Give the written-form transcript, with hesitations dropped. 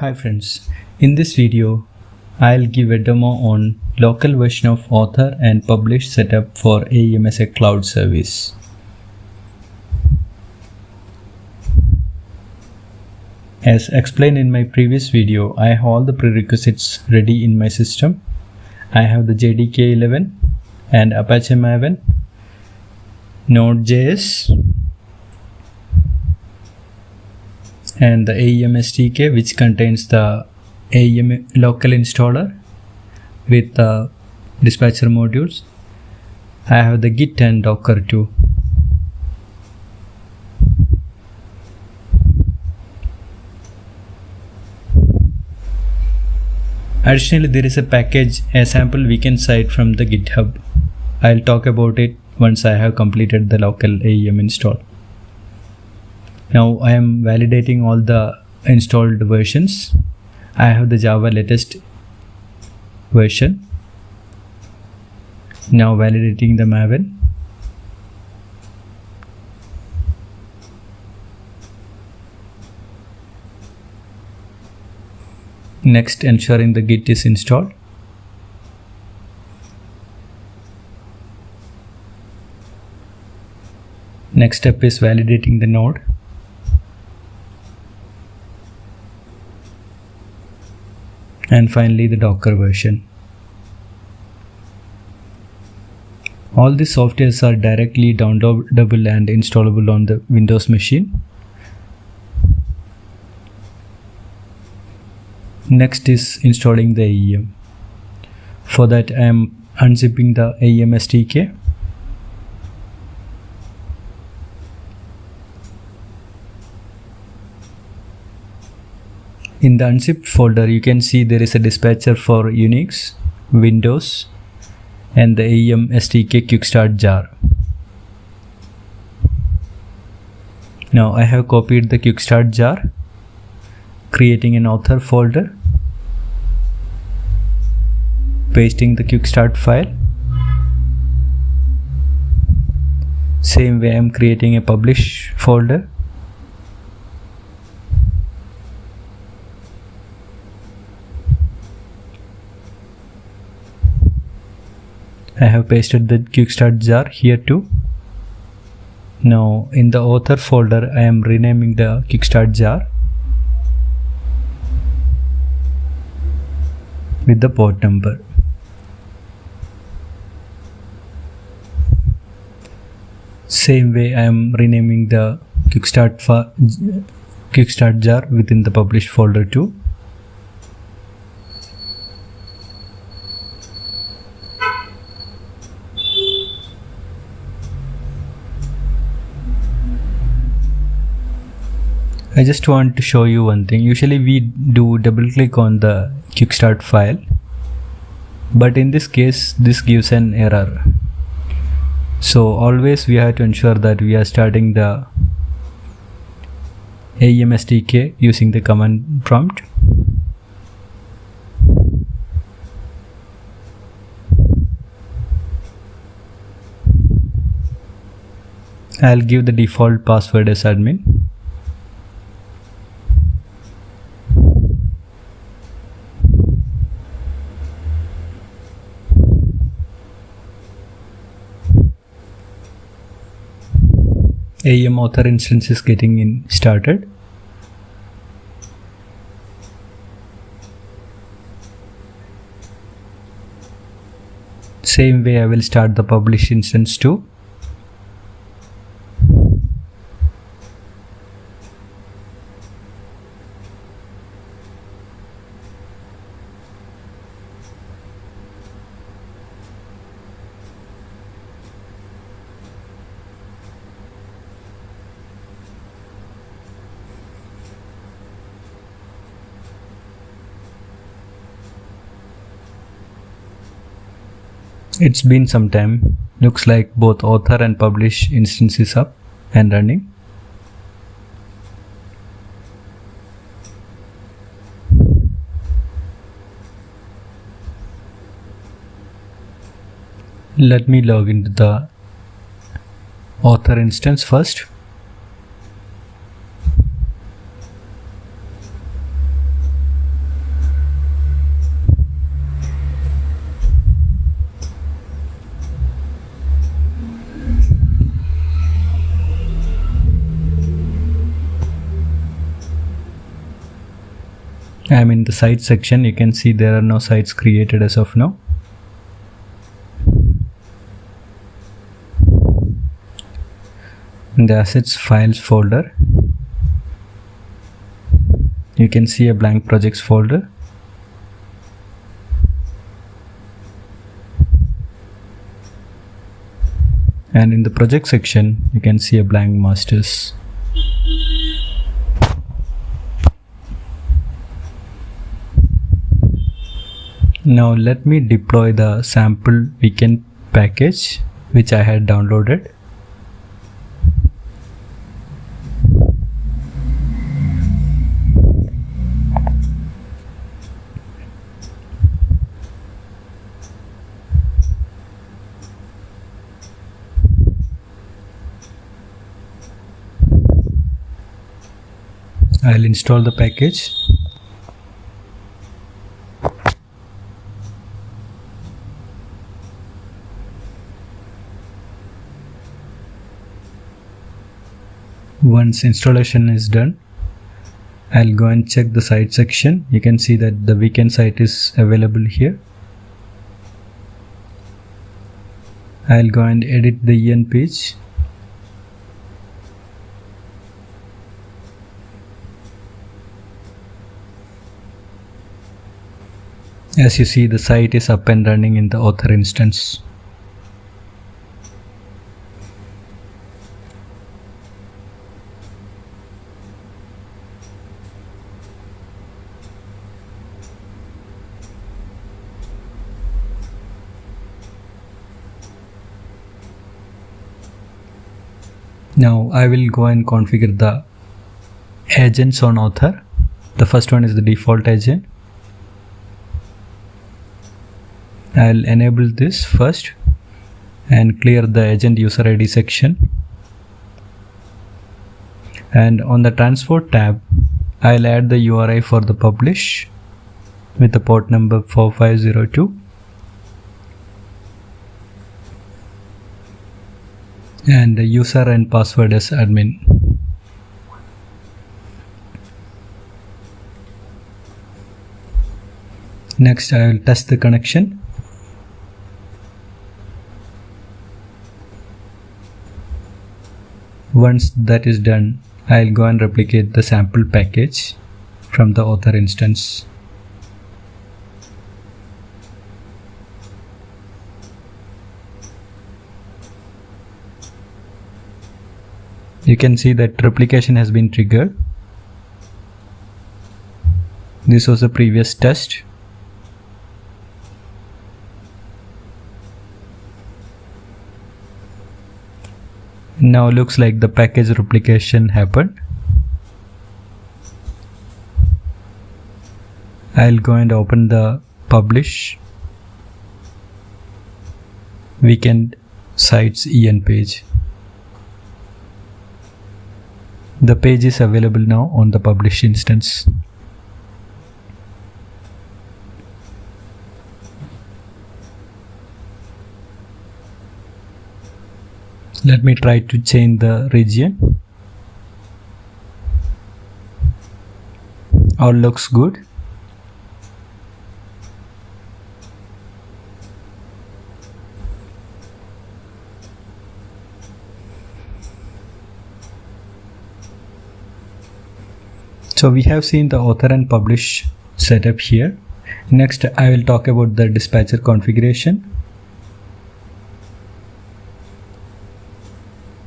Hi friends, in this video I'll give a demo on local version of author and publish setup for AEM as a cloud service. As explained in my previous video, I have all the prerequisites ready in my system. I have the JDK 11 and Apache Maven, Node.js, and the AEM SDK, which contains the AEM local installer with the dispatcher modules. I have the Git and Docker too. Additionally, there is a package, a sample weekend site from the Github. I'll talk about it once I have completed the local AEM install. Now I am validating all the installed versions. I have the Java latest version. Now validating the Maven. Next, ensuring the Git is installed. Next step is validating the node. And finally the Docker version. All these softwares are directly downloadable and installable on the Windows machine. Next is installing the AEM. For that I am unzipping the AEM SDK. In the unzipped folder, you can see there is a dispatcher for Unix, Windows, and the AEM SDK Quick Start jar. Now I have copied the Quick Start jar, creating an author folder, pasting the Quick Start file. Same way I am creating a publish folder. I have pasted the Quick Start jar here too. Now in the author folder I am renaming the Quick Start jar with the port number. Same way I am renaming the Quick Start jar within the published folder too. I just want to show you one thing. Usually we do double click on the Quick Start file, but in this case this gives an error. So always we have to ensure that we are starting the AEM SDK using the command prompt. I'll give the default password as admin. AEM author instance is getting started. Same way I will start the publish instance too. It's been some time. Looks like both author and publish instance is up and running. Let me log into the author instance first. I am in the site section. You can see there are no sites created as of now. In the assets files folder, you can see a blank projects folder. And in the project section, you can see a blank masters. Now let me deploy the sample weekend package which I had downloaded. I'll install the package. Once installation is done, I'll go and check the site section. You can see that the weekend site is available here. I'll go and edit the EN page. As you see, the site is up and running in the author instance. Now I will go and configure the agents on author. The first one is the default agent. I'll enable this first and clear the agent user ID section. And on the transport tab, I'll add the URI for the publish with the port number 4502. And the user and password as admin. Next, I will test the connection. Once that is done, I'll go and replicate the sample package from the author instance. You can see that replication has been triggered. This was a previous test. Now looks like the package replication happened. I'll go and open the publish weekend sites EN page. The page is available now on the publish instance. Let me try to change the region. All looks good. So we have seen the author and publish setup here. Next, I will talk about the dispatcher configuration.